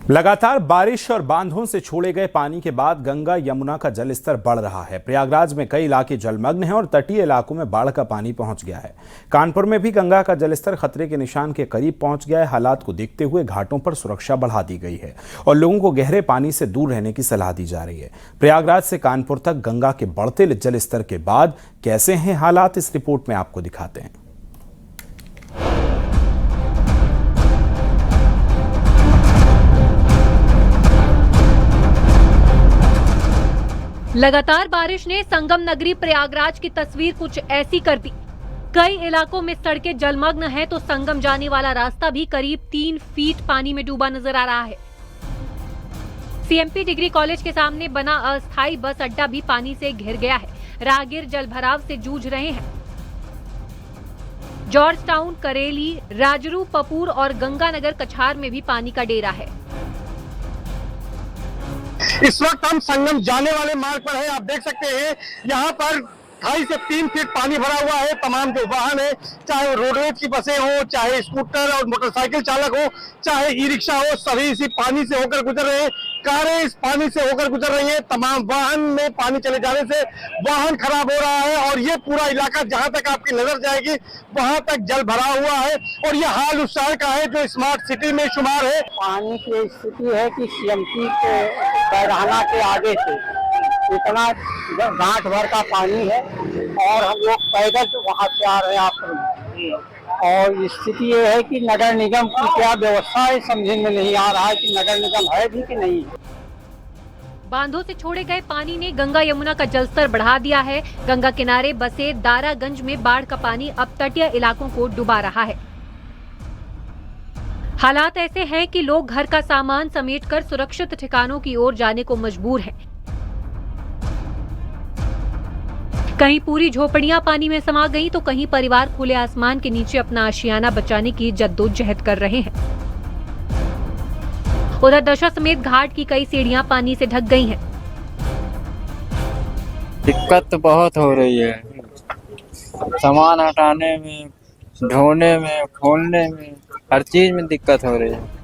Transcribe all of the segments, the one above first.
लगातार बारिश और बांधों से छोड़े गए पानी के बाद गंगा यमुना का जलस्तर बढ़ रहा है। प्रयागराज में कई इलाके जलमग्न हैं और तटीय इलाकों में बाढ़ का पानी पहुंच गया है। कानपुर में भी गंगा का जलस्तर खतरे के निशान के करीब पहुंच गया है। हालात को देखते हुए घाटों पर सुरक्षा बढ़ा दी गई है और लोगों को गहरे पानी से दूर रहने की सलाह दी जा रही है। प्रयागराज से कानपुर तक गंगा के बढ़ते जलस्तर के बाद कैसे हैं हालात, इस रिपोर्ट में आपको दिखाते हैं। लगातार बारिश ने संगम नगरी प्रयागराज की तस्वीर कुछ ऐसी कर दी। कई इलाकों में सड़कें जलमग्न हैं तो संगम जाने वाला रास्ता भी करीब 3 फीट पानी में डूबा नजर आ रहा है। सीएमपी डिग्री कॉलेज के सामने बना अस्थायी बस अड्डा भी पानी से घिर गया है। राहगीर जलभराव से जूझ रहे हैं। जॉर्ज टाउन, करेली, राजरू, पपूर और गंगानगर कछार में भी पानी का डेरा है। इस वक्त हम संगम जाने वाले मार्ग पर हैं। आप देख सकते हैं यहाँ पर 2.5 से 3 फीट पानी भरा हुआ है। तमाम जो वाहन है, चाहे रोडवेज की बसें हो, चाहे स्कूटर और मोटरसाइकिल चालक हो, चाहे ई रिक्शा हो, सभी इसी पानी से होकर गुजर रहे हैं। कारें इस पानी से होकर गुजर रही हैं। तमाम वाहन में पानी चले जाने से वाहन खराब हो रहा है और ये पूरा इलाका जहां तक आपकी नजर जाएगी वहां तक जल भरा हुआ है और ये हाल उस शहर का है जो स्मार्ट सिटी में शुमार है। पानी की स्थिति है कि सीएमपी के बैराना के आगे से इतना गांठ भर का पानी है और हम लोग पैदल वहां से आ रहे हैं और स्थिति ये है कि नगर निगम की क्या व्यवस्था है समझ में नहीं आ रहा है कि नगर निगम है भी कि नहीं। बांधों से छोड़े गए पानी ने गंगा यमुना का जलस्तर बढ़ा दिया है। गंगा किनारे बसे दारागंज में बाढ़ का पानी अब तटीय इलाकों को डुबा रहा है। हालात ऐसे हैं कि लोग घर का सामान समेटकर सुरक्षित ठिकानों की ओर जाने को मजबूर हैं। कहीं पूरी झोपड़ियां पानी में समा गईं तो कहीं परिवार खुले आसमान के नीचे अपना आशियाना बचाने की जद्दोजहद कर रहे हैं। उधर दशा समेत घाट की कई सीढ़ियां पानी से ढक गई हैं। दिक्कत तो बहुत हो रही है, सामान हटाने में, ढोने में, खोलने में, हर चीज में दिक्कत हो रही है।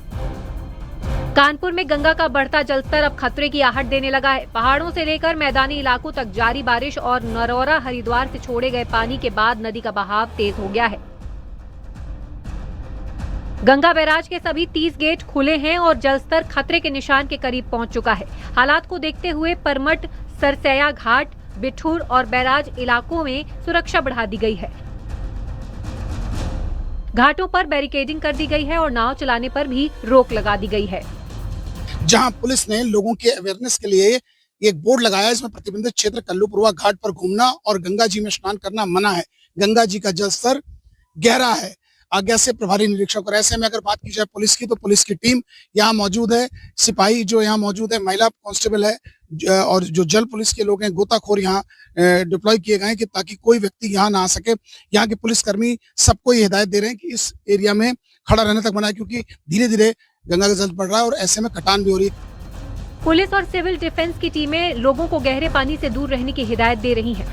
कानपुर में गंगा का बढ़ता जलस्तर अब खतरे की आहट देने लगा है। पहाड़ों से लेकर मैदानी इलाकों तक जारी बारिश और नरौरा हरिद्वार से छोड़े गए पानी के बाद नदी का बहाव तेज हो गया है। गंगा बैराज के सभी 30 गेट खुले हैं और जलस्तर खतरे के निशान के करीब पहुंच चुका है। हालात को देखते हुए परमट, सरसैया घाट, बिठूर और बैराज इलाकों में सुरक्षा बढ़ा दी गई है। घाटों पर बैरिकेडिंग कर दी गई है और नाव चलाने पर भी रोक लगा दी गई है। जहां पुलिस ने लोगों के अवेयरनेस के लिए एक बोर्ड लगाया, इसमें प्रतिबंधित क्षेत्र कल्लूपुरवा घाट पर घूमना और गंगा जी में स्नान करना मना है। गंगा जी का जलस्तर गहरा है। आज्ञा से प्रभारी निरीक्षक। और ऐसे में अगर बात की जाए पुलिस की, तो पुलिस की टीम यहाँ मौजूद है। सिपाही जो यहाँ मौजूद है, महिला कांस्टेबल है और जो जल पुलिस के लोग हैं, गोताखोर यहाँ डिप्लॉय किए गए हैं कि ताकि कोई व्यक्ति यहाँ ना आ सके। यहाँ के पुलिसकर्मी सबको ये हिदायत दे रहे हैं कि इस एरिया में खड़ा रहने तक मना है, क्योंकि धीरे धीरे गंगा का जल बढ़ रहा है और ऐसे में कटान भी हो रही है। पुलिस और सिविल डिफेंस की टीमें लोगों को गहरे पानी से दूर रहने की हिदायत दे रही हैं।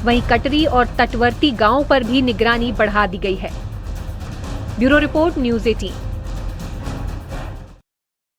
वहीं कटरी और तटवर्ती गांवों पर भी निगरानी बढ़ा दी गई है। Bureau report, news 18।